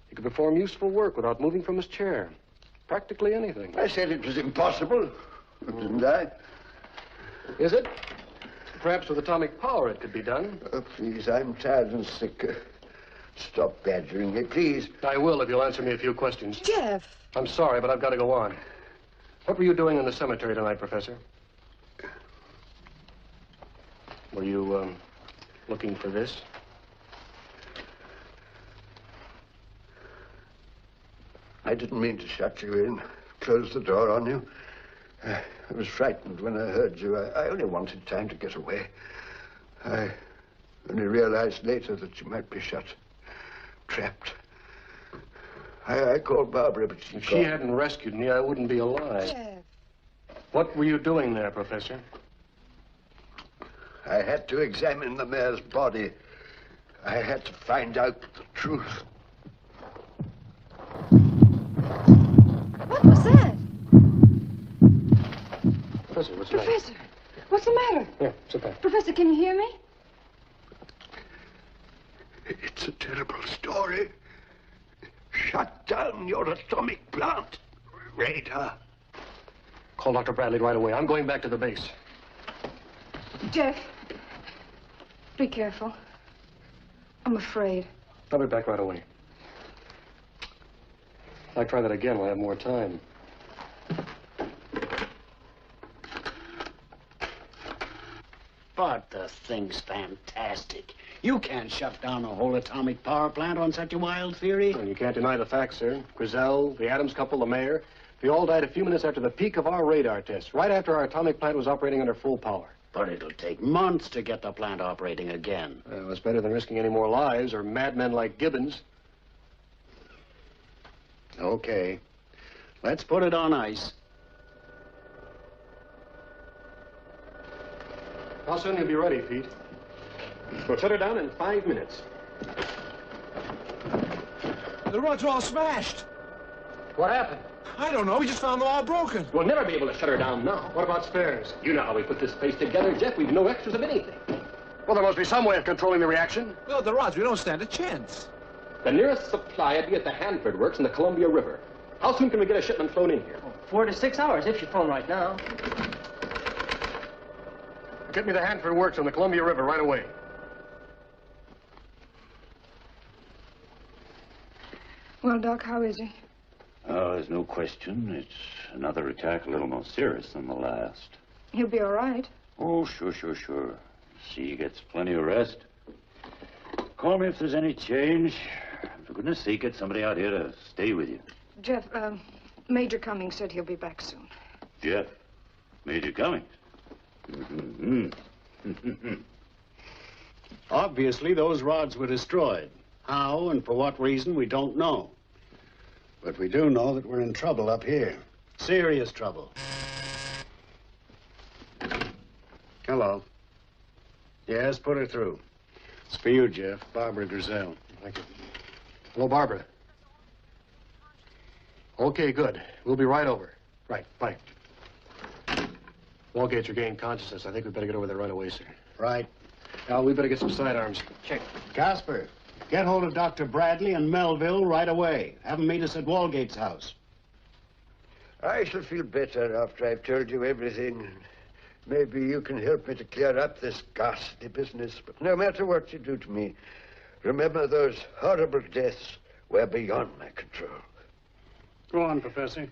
He could perform useful work without moving from his chair. Practically anything. I said it was impossible, didn't I? Is it? Perhaps with atomic power it could be done. Oh, please, I'm tired and sick. Stop badgering me, please. I will if you'll answer me a few questions. Jeff! I'm sorry, but I've got to go on. What were you doing in the cemetery tonight, Professor? Were you, looking for this? I didn't mean to shut you in, close the door on you. I was frightened when I heard you. I only wanted time to get away. I only realized later that you might be shut, trapped. I called Barbara, but if she hadn't rescued me, I wouldn't be alive. Jeff. What were you doing there, Professor? I had to examine the mayor's body. I had to find out the truth. What was that? Professor, what's the matter? Professor, what's the matter? Here, sit down. Professor, can you hear me? It's a terrible story. Shut down your atomic plant. Radar. Call Dr. Bradley right away. I'm going back to the base. Jeff, be careful. I'm afraid. I'll be back right away. If I try that again, we'll have more time. But the thing's fantastic. You can't shut down a whole atomic power plant on such a wild theory. Well, you can't deny the facts, sir. Griselle, the Adams couple, the mayor. They all died a few minutes after the peak of our radar test, right after our atomic plant was operating under full power. But it'll take months to get the plant operating again. Well, it's better than risking any more lives or madmen like Gibbons. Okay. Let's put it on ice. How soon you'll be ready, Pete? We'll shut her down in 5 minutes. The rods are all smashed. What happened? I don't know. We just found them all broken. We'll never be able to shut her down now. What about spares? You know how we put this place together, Jeff. We've no extras of anything. Well, there must be some way of controlling the reaction. Well, the rods, we don't stand a chance. The nearest supply would be at the Hanford Works in the Columbia River. How soon can we get a shipment flown in here? 4 to 6 hours if you phone right now. Get me the Hanford Works on the Columbia River right away. Well, Doc, how is he? Oh, there's no question. It's another attack a little more serious than the last. He'll be all right. Oh, sure. See, he gets plenty of rest. Call me if there's any change. For goodness sake, get somebody out here to stay with you. Jeff, Major Cummings said he'll be back soon. Jeff? Major Cummings? Mm-hmm. Obviously, those rods were destroyed. How and for what reason, we don't know. But we do know that we're in trouble up here. Serious trouble. Hello. Yes, put her through. It's for you, Jeff. Barbara Drizel. Thank you. Hello, Barbara. Okay, good. We'll be right over. Right, bye. Walgate regained consciousness. I think we better get over there right away, sir. Right. Al, we better get some sidearms. Check. Casper, get hold of Dr. Bradley and Melville right away. Have them meet us at Walgate's house. I shall feel better after I've told you everything. Maybe you can help me to clear up this ghastly business. But no matter what you do to me, remember those horrible deaths were beyond my control. Go on, Professor.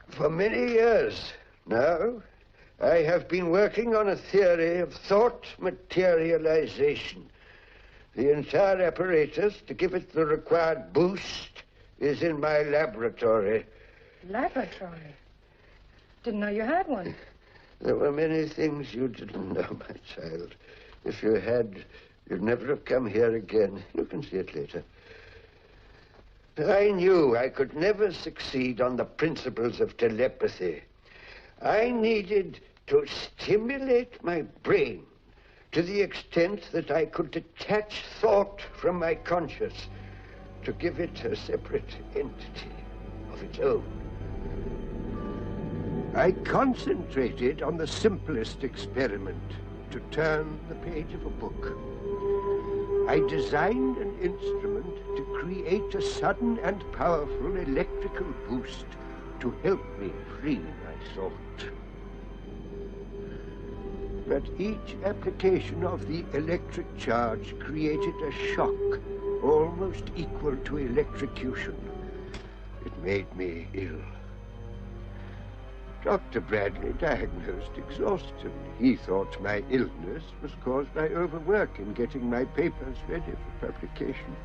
For many years now, I have been working on a theory of thought materialization. The entire apparatus to give it the required boost is in my laboratory. Laboratory? Didn't know you had one. There were many things you didn't know, my child. If you had, you'd never have come here again. You can see it later. I knew I could never succeed on the principles of telepathy. I needed to stimulate my brain to the extent that I could detach thought from my conscious to give it a separate entity of its own. I concentrated on the simplest experiment, to turn the page of a book. I designed an instrument to create a sudden and powerful electrical boost to help me free my thought. But each application of the electric charge created a shock almost equal to electrocution. It made me ill. Dr. Bradley diagnosed exhaustion. He thought my illness was caused by overwork in getting my papers ready for publication.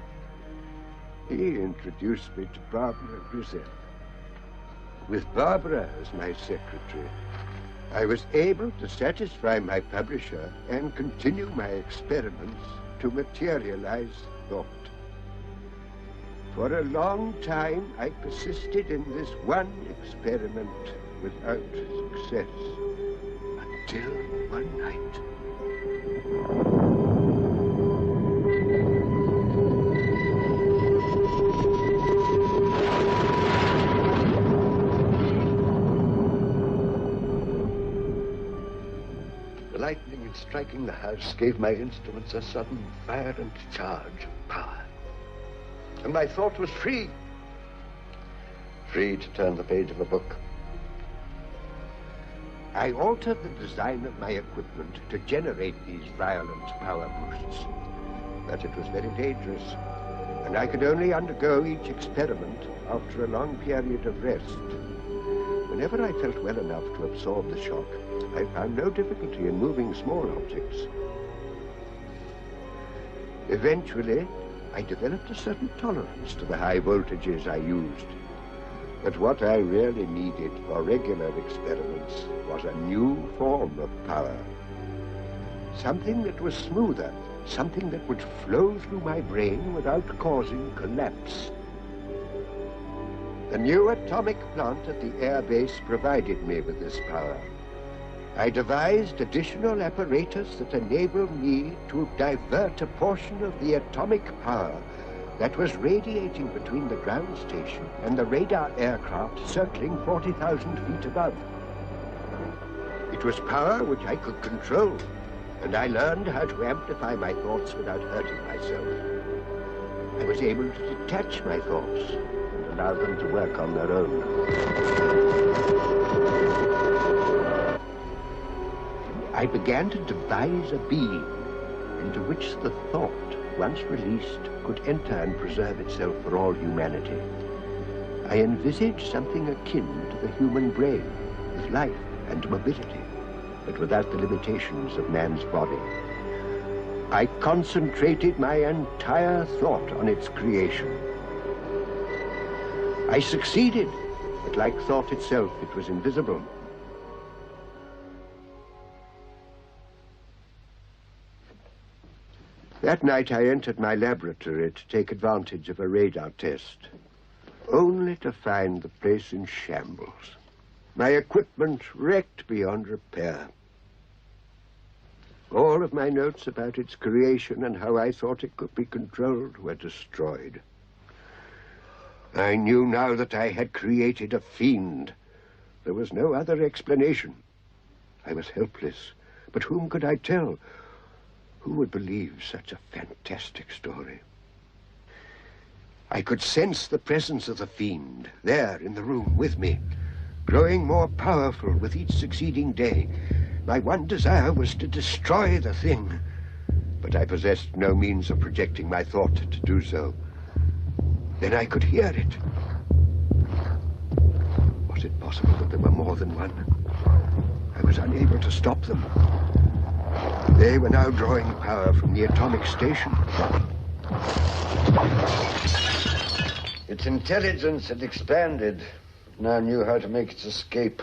He introduced me to Barbara Drizel. With Barbara as my secretary, I was able to satisfy my publisher and continue my experiments to materialize thought. For a long time, I persisted in this one experiment without success, until one night. The lightning in striking the house gave my instruments a sudden violent charge of power. And my thought was free. Free to turn the page of a book. I altered the design of my equipment to generate these violent power boosts. But it was very dangerous, and I could only undergo each experiment after a long period of rest. Whenever I felt well enough to absorb the shock, I found no difficulty in moving small objects. Eventually, I developed a certain tolerance to the high voltages I used. But what I really needed for regular experiments was a new form of power. Something that was smoother, something that would flow through my brain without causing collapse. The new atomic plant at the air base provided me with this power. I devised additional apparatus that enabled me to divert a portion of the atomic power that was radiating between the ground station and the radar aircraft circling 40,000 feet above. It was power which I could control, and I learned how to amplify my thoughts without hurting myself. I was able to detach my thoughts and allow them to work on their own. I began to devise a being into which the thought, once released, could enter and preserve itself for all humanity. I envisaged something akin to the human brain, with life and mobility, but without the limitations of man's body. I concentrated my entire thought on its creation. I succeeded, but like thought itself, it was invisible. That night I entered my laboratory to take advantage of a radar test, only to find the place in shambles. My equipment wrecked beyond repair. All of my notes about its creation and how I thought it could be controlled were destroyed. I knew now that I had created a fiend. There was no other explanation. I was helpless, but whom could I tell? Who would believe such a fantastic story? I could sense the presence of the fiend there in the room with me, growing more powerful with each succeeding day. My one desire was to destroy the thing, but I possessed no means of projecting my thought to do so. Then I could hear it. Was it possible that there were more than one? I was unable to stop them. They were now drawing power from the atomic station. Its intelligence had expanded. It now knew how to make its escape.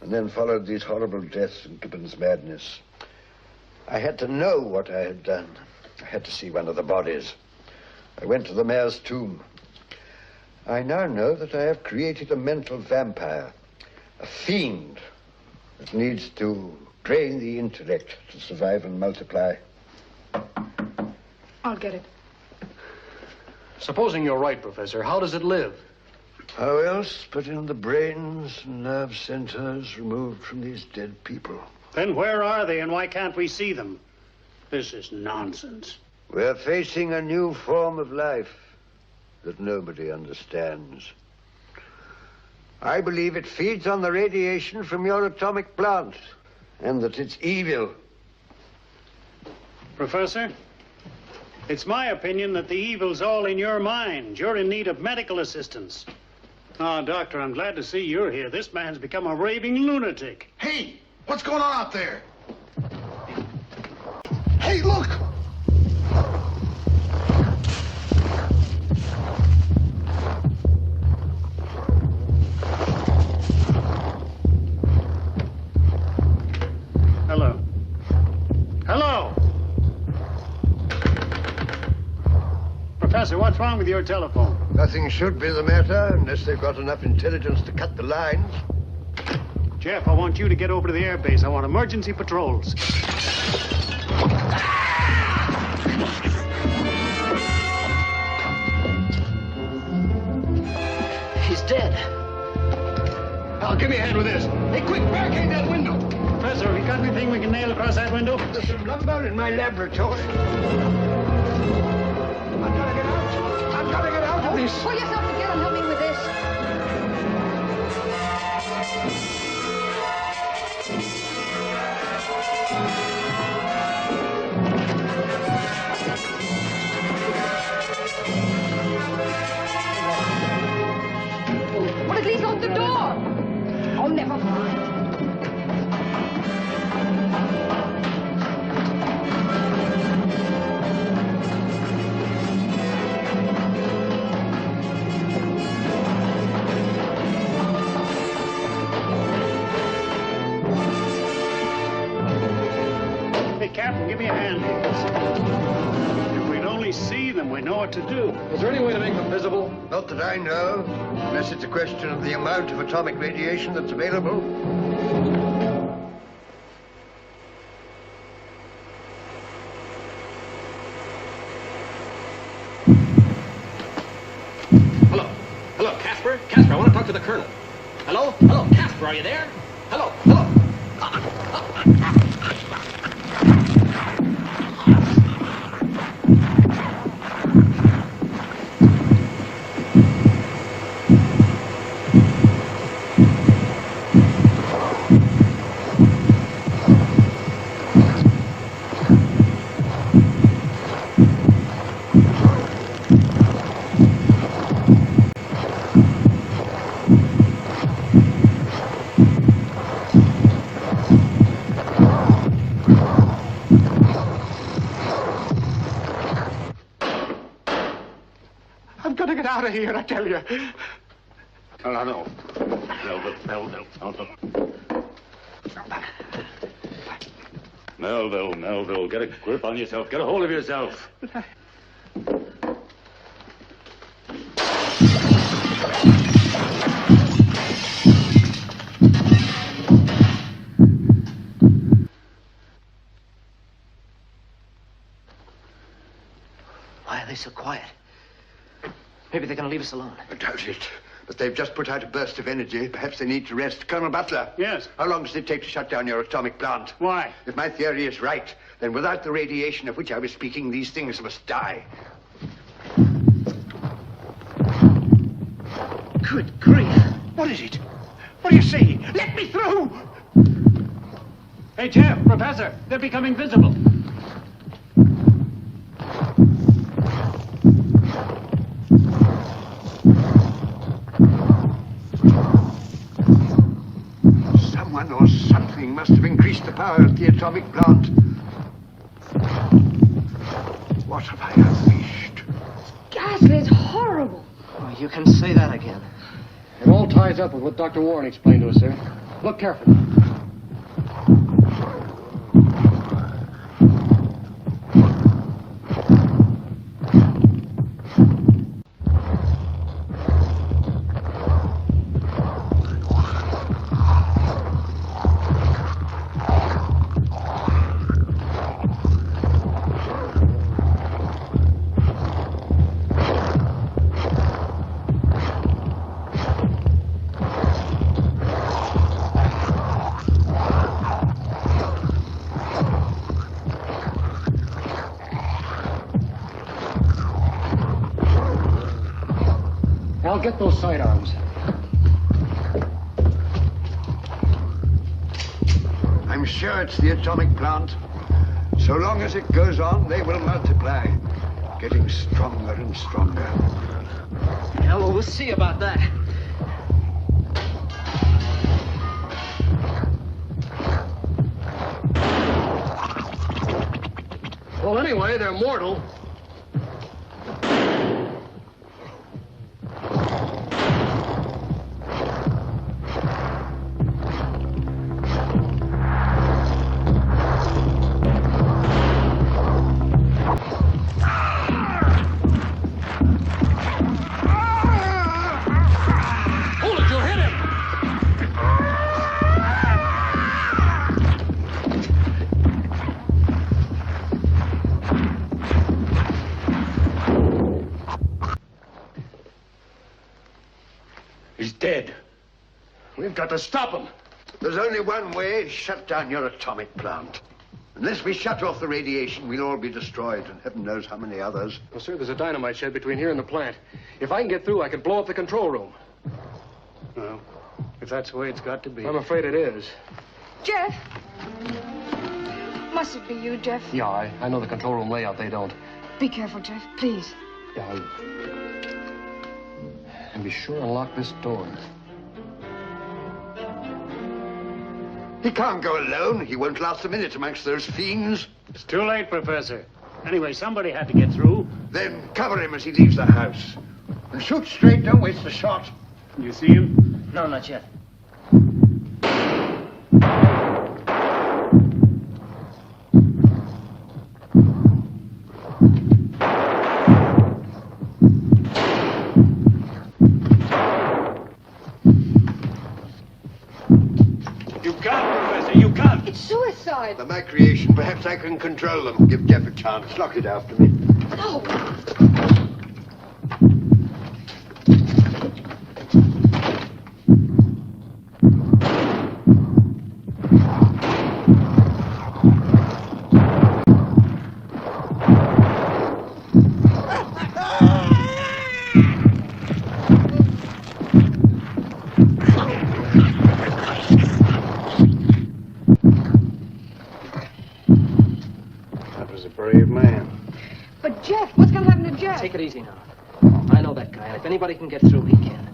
And then followed these horrible deaths and Gibbon's madness. I had to know what I had done. I had to see one of the bodies. I went to the mayor's tomb. I now know that I have created a mental vampire, a fiend that needs to drain the intellect to survive and multiply. I'll get it. Supposing you're right, Professor, how does it live? How else but in the brains and nerve centers removed from these dead people? Then where are they and why can't we see them? This is nonsense. We're facing a new form of life that nobody understands. I believe it feeds on the radiation from your atomic plant, and that it's evil. Professor, it's my opinion that the evil's all in your mind. You're in need of medical assistance. Ah, Doctor, I'm glad to see you're here. This man's become a raving lunatic. Hey, what's going on out there? Hey, look! Hello. Hello! Professor, what's wrong with your telephone? Nothing should be the matter unless they've got enough intelligence to cut the lines. Jeff, I want you to get over to the air base. I want emergency patrols. He's dead. Al, give me a hand with this. Hey, quick, barricade that window. Professor, have you got anything we can nail across that window? There's some lumber in my laboratory. I've got to get out of this. Pull yourself together and help me with this. Well, at least open the door. Oh, never mind. what to do. Is there any way to make them visible? Not that I know, unless it's a question of the amount of atomic radiation that's available. Hello, Casper? Casper, I want to talk to the Colonel. Hello? Hello, Casper, are you there? Hello? Hello? I'm gonna get out of here, I tell you. No. Melville, get a grip on yourself. Get a hold of yourself. Why are they so quiet? Maybe they're going to leave us alone. I doubt it. But they've just put out a burst of energy. Perhaps they need to rest. Colonel Butler. Yes? How long does it take to shut down your atomic plant? Why? If my theory is right, then without the radiation of which I was speaking, these things must die. Good grief. What is it? What do you see? Let me through! Hey, Jeff, Professor, they're becoming visible. Someone or something must have increased the power of the atomic plant. What have I unleashed? Ghastly, it's horrible. Oh, you can say that again. It all ties up with what Dr. Warren explained to us, sir. Look carefully. I'll get those sidearms. I'm sure it's the atomic plant. So long as it goes on, they will multiply, getting stronger and stronger. Yeah, well, we'll see about that. Well, anyway, they're mortal. He's dead. We've got to stop him. There's only one way: shut down your atomic plant. Unless we shut off the radiation, we'll all be destroyed, and heaven knows how many others. Well, sir, there's a dynamite shed between here and the plant. If I can get through, I can blow up the control room. Well, if that's the way it's got to be. I'm afraid it is. Jeff? Must it be you, Jeff? Yeah, I know the control room layout. They don't. Be careful, Jeff, please. Yeah, and be sure and lock this door. He can't go alone. He won't last a minute amongst those fiends. It's too late, Professor. Anyway, somebody had to get through. Then cover him as he leaves the house. And shoot straight, don't waste a shot. You see him? No, not yet. You can't. It's suicide. By my creation, perhaps I can control them. Give Jeff a chance. Lock it after me. No. That was a brave man. But Jeff, what's going to happen to Jeff? Take it easy now. I know that guy, and if anybody can get through, he can.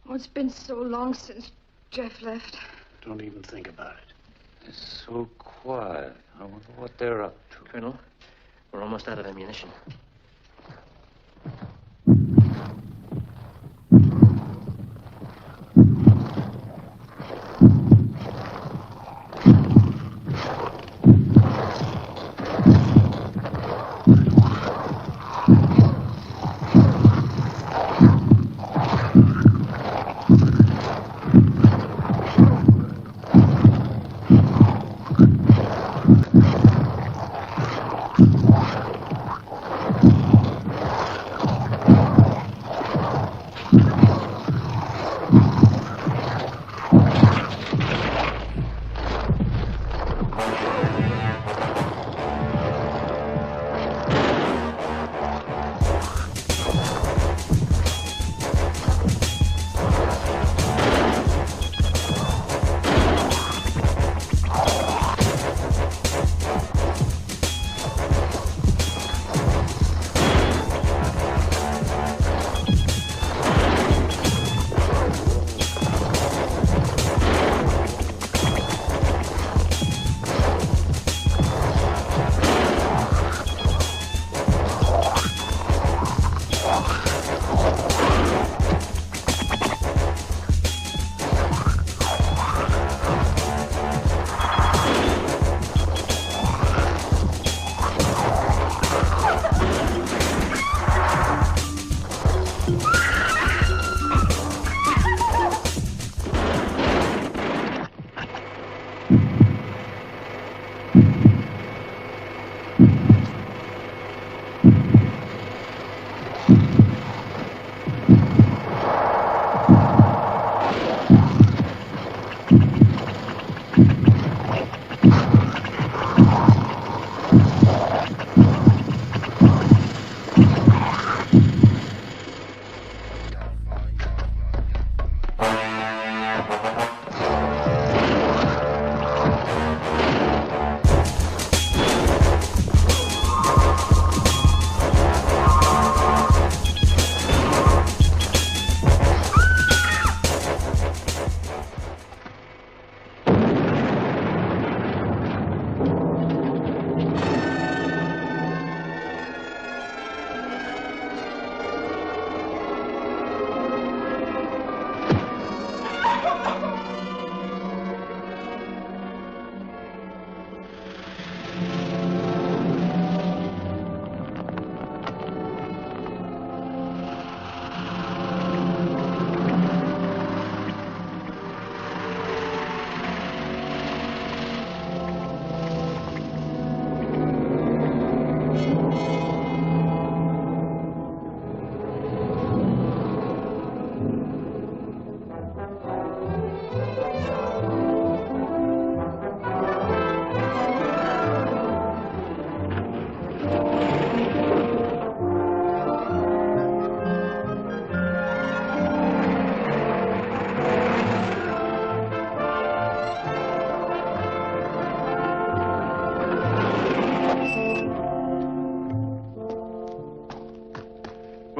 Oh, it's been so long since Jeff left. Don't even think about it. It's so quiet. I wonder what they're up to. Colonel, we're almost out of ammunition.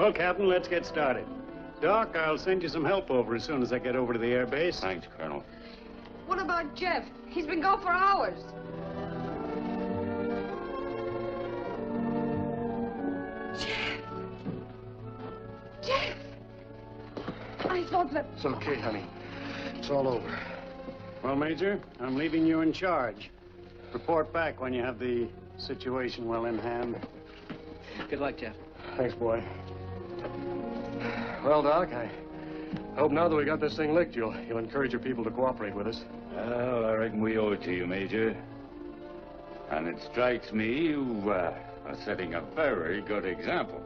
Well, Captain, let's get started. Doc, I'll send you some help over as soon as I get over to the air base. Thanks, Colonel. What about Jeff? He's been gone for hours. Jeff! I thought that... It's okay, honey. It's all over. Well, Major, I'm leaving you in charge. Report back when you have the situation well in hand. Good luck, Jeff. Thanks, boy. Well, Doc, I hope now that we got this thing licked, you'll encourage your people to cooperate with us. Well, I reckon we owe it to you, Major. And it strikes me you are setting a very good example.